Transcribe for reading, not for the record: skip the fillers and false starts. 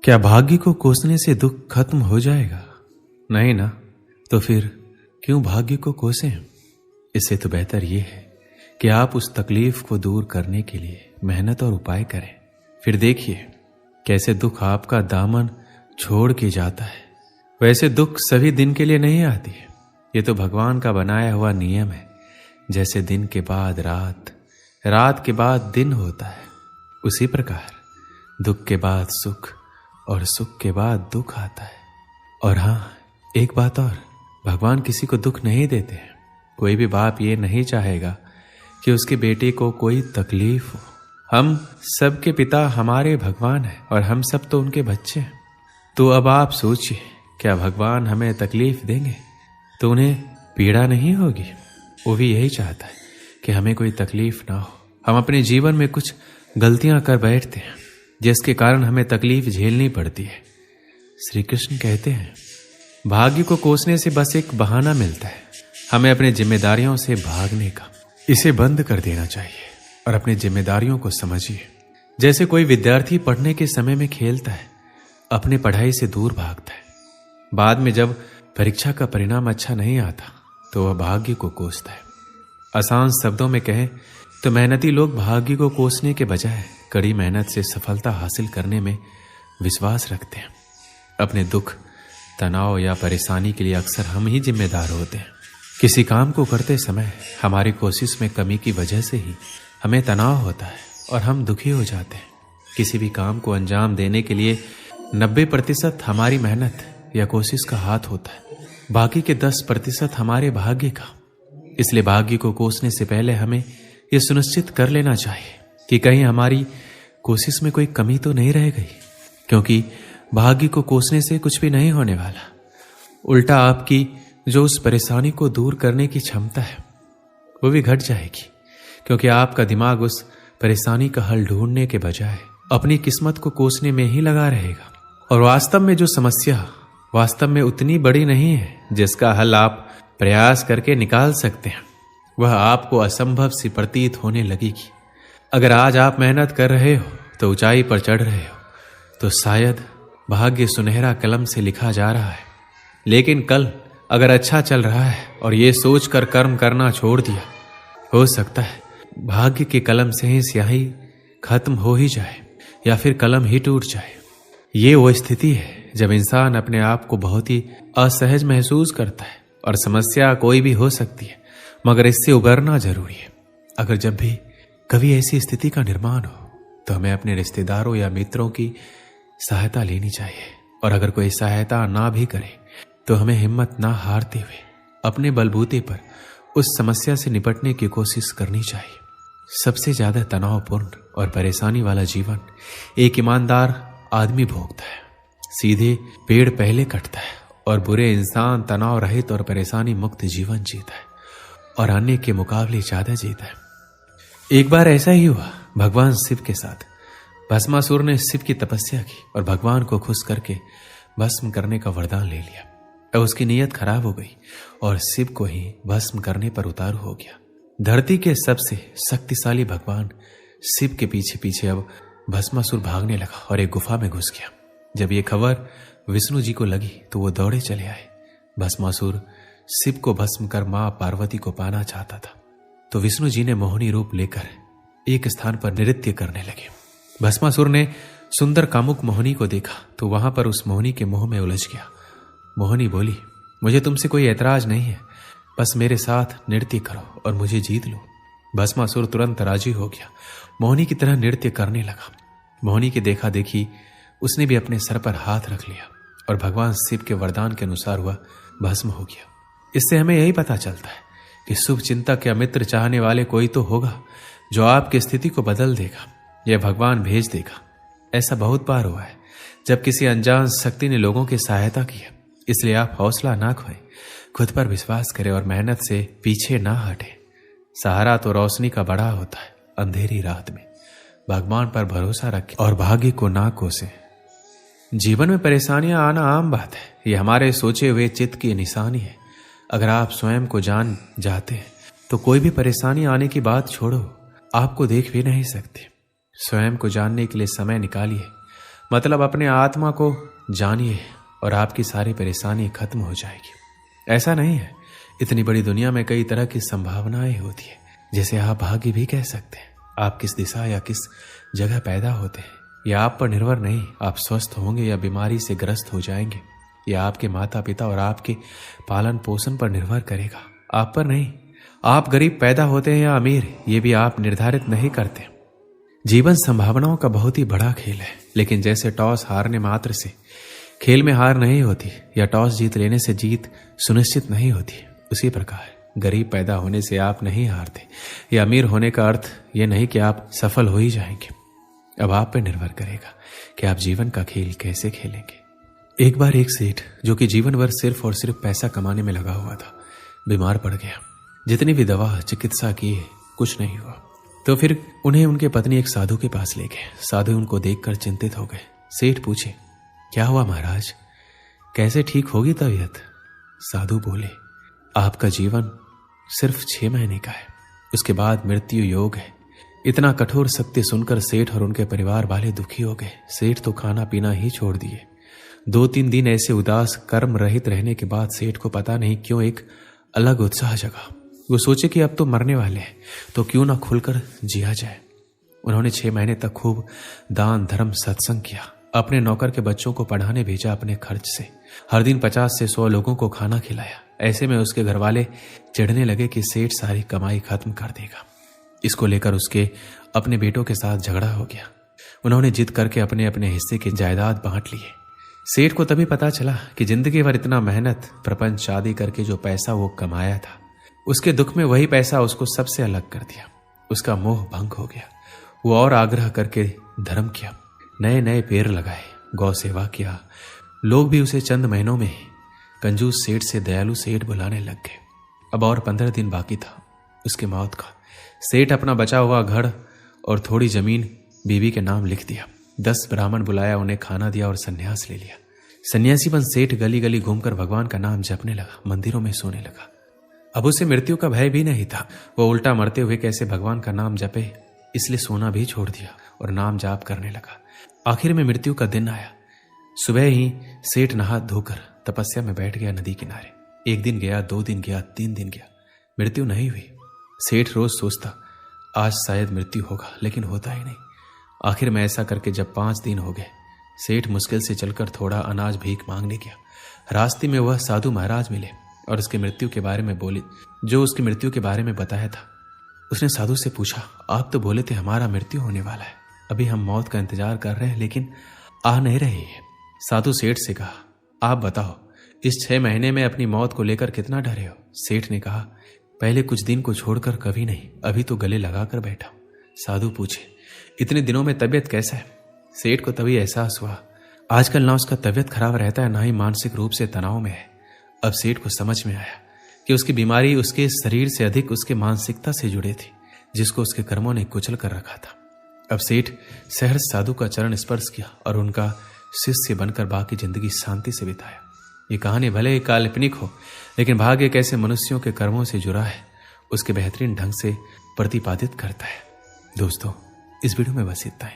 क्या भाग्य को कोसने से दुख खत्म हो जाएगा? नहीं ना। तो फिर क्यों भाग्य को कोसें? इससे तो बेहतर यह है कि आप उस तकलीफ को दूर करने के लिए मेहनत और उपाय करें। फिर देखिए कैसे दुख आपका दामन छोड़ के जाता है। वैसे दुख सभी दिन के लिए नहीं आती है, ये तो भगवान का बनाया हुआ नियम है। जैसे दिन के बाद रात, रात के बाद दिन होता है, उसी प्रकार दुख के बाद सुख और सुख के बाद दुख आता है। और हाँ, एक बात और, भगवान किसी को दुख नहीं देते हैं। कोई भी बाप ये नहीं चाहेगा कि उसके बेटे को कोई तकलीफ हो। हम सबके पिता हमारे भगवान हैं और हम सब तो उनके बच्चे हैं। तो अब आप सोचिए, क्या भगवान हमें तकलीफ देंगे तो उन्हें पीड़ा नहीं होगी? वो भी यही चाहता है कि हमें कोई तकलीफ ना हो। हम अपने जीवन में कुछ गलतियां कर बैठते हैं जिसके कारण हमें तकलीफ झेलनी पड़ती है। श्री कृष्ण कहते हैं, भाग्य को कोसने से बस एक बहाना मिलता है हमें अपनी जिम्मेदारियों से भागने का। इसे बंद कर देना चाहिए और अपनी जिम्मेदारियों को समझिए। जैसे कोई विद्यार्थी पढ़ने के समय में खेलता है, अपनी पढ़ाई से दूर भागता है। बाद में जब परीक्षा का परिणाम अच्छा नहीं आता तो वह भाग्य को कोसता है। आसान शब्दों में कहें तो मेहनती लोग भाग्य को कोसने के बजाय कड़ी मेहनत से सफलता हासिल करने में विश्वास रखते हैं। अपने दुख, तनाव या परेशानी के लिए अक्सर हम ही जिम्मेदार होते हैं। किसी काम को करते समय हमारी कोशिश में कमी की वजह से ही हमें तनाव होता है और हम दुखी हो जाते हैं। किसी भी काम को अंजाम देने के लिए 90% हमारी मेहनत या कोशिश का हाथ होता है, बाकी के 10% हमारे भाग्य का। इसलिए भाग्य को कोसने से पहले हमें यह सुनिश्चित कर लेना चाहिए कि कहीं हमारी कोशिश में कोई कमी तो नहीं रह गई, क्योंकि भाग्य को कोसने से कुछ भी नहीं होने वाला। उल्टा आपकी जो उस परेशानी को दूर करने की क्षमता है वो भी घट जाएगी, क्योंकि आपका दिमाग उस परेशानी का हल ढूंढने के बजाय अपनी किस्मत को कोसने में ही लगा रहेगा। और वास्तव में जो समस्या वास्तव में उतनी बड़ी नहीं है जिसका हल आप प्रयास करके निकाल सकते हैं, वह आपको असंभव सी प्रतीत होने लगेगी। अगर आज आप मेहनत कर रहे हो तो ऊंचाई पर चढ़ रहे हो, तो शायद भाग्य सुनहरा कलम से लिखा जा रहा है। लेकिन कल अगर अच्छा चल रहा है और ये सोचकर कर्म करना छोड़ दिया, हो सकता है भाग्य के कलम से ही स्याही खत्म हो ही जाए या फिर कलम ही टूट जाए। ये वो स्थिति है जब इंसान अपने आप को बहुत ही असहज महसूस करता है। और समस्या कोई भी हो सकती है, मगर इससे उबरना जरूरी है। अगर जब भी कभी ऐसी स्थिति का निर्माण हो तो हमें अपने रिश्तेदारों या मित्रों की सहायता लेनी चाहिए। और अगर कोई सहायता ना भी करे तो हमें हिम्मत ना हारते हुए अपने बलबूते पर उस समस्या से निपटने की कोशिश करनी चाहिए। सबसे ज्यादा तनावपूर्ण और परेशानी वाला जीवन एक ईमानदार आदमी भोगता है। सीधे पेड़ पहले कटता है और बुरे इंसान तनाव रहित और परेशानी मुक्त जीवन जीता है और अन्य के मुकाबले ज्यादा जीता है। एक बार ऐसा ही हुआ भगवान शिव के साथ। भस्मासुर ने शिव की तपस्या की और भगवान को खुश करके भस्म करने का वरदान ले लिया। अब उसकी नीयत खराब हो गई और शिव को ही भस्म करने पर उतारू हो गया। धरती के सबसे शक्तिशाली भगवान शिव के पीछे पीछे अब भस्मासुर भागने लगा और एक गुफा में घुस गया। जब ये खबर विष्णु जी को लगी तो वो दौड़े चले आए। भस्मासुर शिव को भस्म कर मां पार्वती को पाना चाहता था, तो विष्णु जी ने मोहिनी रूप लेकर एक स्थान पर नृत्य करने लगे। भस्मासुर ने सुंदर कामुक मोहिनी को देखा तो वहां पर उस मोहिनी के मोह में उलझ गया। मोहिनी बोली, मुझे तुमसे कोई ऐतराज नहीं है, बस मेरे साथ नृत्य करो और मुझे जीत लो। भस्मासुर तुरंत राजी हो गया, मोहिनी की तरह नृत्य करने लगा। मोहिनी की देखा देखी उसने भी अपने सर पर हाथ रख लिया और भगवान शिव के वरदान के अनुसार हुआ भस्म हो गया। इससे हमें यही पता चलता है कि शुभ चिंतक या मित्र चाहने वाले कोई तो होगा जो आपकी स्थिति को बदल देगा या भगवान भेज देगा। ऐसा बहुत बार हुआ है जब किसी अनजान शक्ति ने लोगों की सहायता की है। इसलिए आप हौसला ना खोएं, खुद पर विश्वास करें और मेहनत से पीछे ना हटें। सहारा तो रोशनी का बड़ा होता है अंधेरी रात में। भगवान पर भरोसा रखें और भाग्य को ना कोसें। जीवन में परेशानियां आना आम बात है, ये हमारे सोचे हुए चित्त की निशानी है। अगर आप स्वयं को जान जाते हैं तो कोई भी परेशानी आने की बात छोड़ो, आपको देख भी नहीं सकते। स्वयं को जानने के लिए समय निकालिए मतलब अपने आत्मा को जानिए और आपकी सारी परेशानी खत्म हो जाएगी। ऐसा नहीं है, इतनी बड़ी दुनिया में कई तरह की संभावनाएं होती है, जिसे आप भाग्य भी कह सकते हैं। आप किस दिशा या किस जगह पैदा होते हैं यह आप पर निर्भर नहीं। आप स्वस्थ होंगे या बीमारी से ग्रस्त हो जाएंगे, यह आपके माता पिता और आपके पालन पोषण पर निर्भर करेगा, आप पर नहीं। आप गरीब पैदा होते हैं या अमीर, ये भी आप निर्धारित नहीं करते। जीवन संभावनाओं का बहुत ही बड़ा खेल है, लेकिन जैसे टॉस हारने मात्र से खेल में हार नहीं होती या टॉस जीत लेने से जीत सुनिश्चित नहीं होती, उसी प्रकार गरीब पैदा होने से आप नहीं हारते या अमीर होने का अर्थ यह नहीं कि आप सफल हो ही जाएंगे। अब आप पर निर्भर करेगा कि आप जीवन का खेल कैसे खेलेंगे। एक बार एक सेठ, जो कि जीवन भर सिर्फ और सिर्फ पैसा कमाने में लगा हुआ था, बीमार पड़ गया। जितनी भी दवा चिकित्सा की कुछ नहीं हुआ, तो फिर उन्हें उनके पत्नी एक साधु के पास ले गए। साधु उनको देखकर चिंतित हो गए। सेठ पूछे, क्या हुआ महाराज, कैसे ठीक होगी तबीयत? साधु बोले, आपका जीवन सिर्फ 6 महीने का है, उसके बाद मृत्यु योग है। इतना कठोर सत्य सुनकर सेठ और उनके परिवार वाले दुखी हो गए। सेठ तो खाना पीना ही छोड़ दिए। 2-3 दिन ऐसे उदास कर्म रहित रहने के बाद सेठ को पता नहीं क्यों एक अलग उत्साह जगा। वो सोचे कि अब तो मरने वाले हैं, तो क्यों ना खुलकर जिया जाए। उन्होंने 6 महीने तक खूब दान धर्म सत्संग किया। अपने नौकर के बच्चों को पढ़ाने भेजा अपने खर्च से। हर दिन 50 से 100 लोगों को खाना खिलाया। ऐसे में उसके घर वाले चिढ़ने लगे कि सेठ सारी कमाई खत्म कर देगा। इसको लेकर उसके अपने बेटों के साथ झगड़ा हो गया। उन्होंने जिद करके अपने अपने हिस्से की जायदाद बांट लिए। सेठ को तभी पता चला कि जिंदगी भर इतना मेहनत प्रपंच शादी करके जो पैसा वो कमाया था, उसके दुख में वही पैसा उसको सबसे अलग कर दिया। उसका मोह भंग हो गया। वो और आग्रह करके धर्म किया, नए नए पेड़ लगाए, गौ सेवा किया। लोग भी उसे चंद महीनों में कंजूस सेठ से दयालु सेठ बुलाने लग गए। अब और 15 दिन बाकी था उसकी मौत का। सेठ अपना बचा हुआ घर और थोड़ी जमीन बीवी के नाम लिख दिया। 10 ब्राह्मण बुलाया, उन्हें खाना दिया और संन्यास ले लिया। सन्यासी बन सेठ गली गली घूमकर भगवान का नाम जपने लगा, मंदिरों में सोने लगा। अब उसे मृत्यु का भय भी नहीं था। वो उल्टा मरते हुए कैसे भगवान का नाम जपे, इसलिए सोना भी छोड़ दिया और नाम जाप करने लगा। आखिर में मृत्यु का दिन आया। सुबह ही सेठ नहा धोकर तपस्या में बैठ गया नदी किनारे। 1 दिन गया, 2 दिन गया, 3 दिन गया, मृत्यु नहीं हुई। सेठ रोज सोचता, आज शायद मृत्यु होगा, लेकिन होता ही नहीं। आखिर में ऐसा करके जब 5 दिन हो गए, सेठ मुश्किल से चलकर थोड़ा अनाज भीख मांगने गया। रास्ते में वह साधु महाराज मिले और उसकी मृत्यु के बारे में बोले, जो उसकी मृत्यु के बारे में बताया था। उसने साधु से पूछा, आप तो बोले थे हमारा मृत्यु होने वाला है, अभी हम मौत का इंतजार कर रहे हैं लेकिन आ नहीं रही है। साधु सेठ से कहा, आप बताओ इस 6 महीने में अपनी मौत को लेकर कितना डरे हो? सेठ ने कहा, पहले कुछ दिन को छोड़कर कभी नहीं, अभी तो गले लगाकर बैठा हूं। साधु पूछे, इतने दिनों में तबीयत कैसा है? सेठ को तभी एहसास हुआ, आजकल ना उसका तबीयत खराब रहता है, ना ही मानसिक रूप से तनाव में है। अब सेठ को समझ में आया कि उसकी बीमारी उसके शरीर से अधिक उसके मानसिकता से जुड़े थी, जिसको उसके कर्मों ने कुचल कर रखा था। अब सेठ सहर्ष साधु का चरण स्पर्श किया और उनका शिष्य बनकर बाकी जिंदगी शांति से बिताया। ये कहानी भले ही काल्पनिक हो, लेकिन भाग्य कैसे मनुष्यों के कर्मों से जुड़ा है उसके बेहतरीन ढंग से प्रतिपादित करता है। दोस्तों, इस वीडियो में बस इतना ही।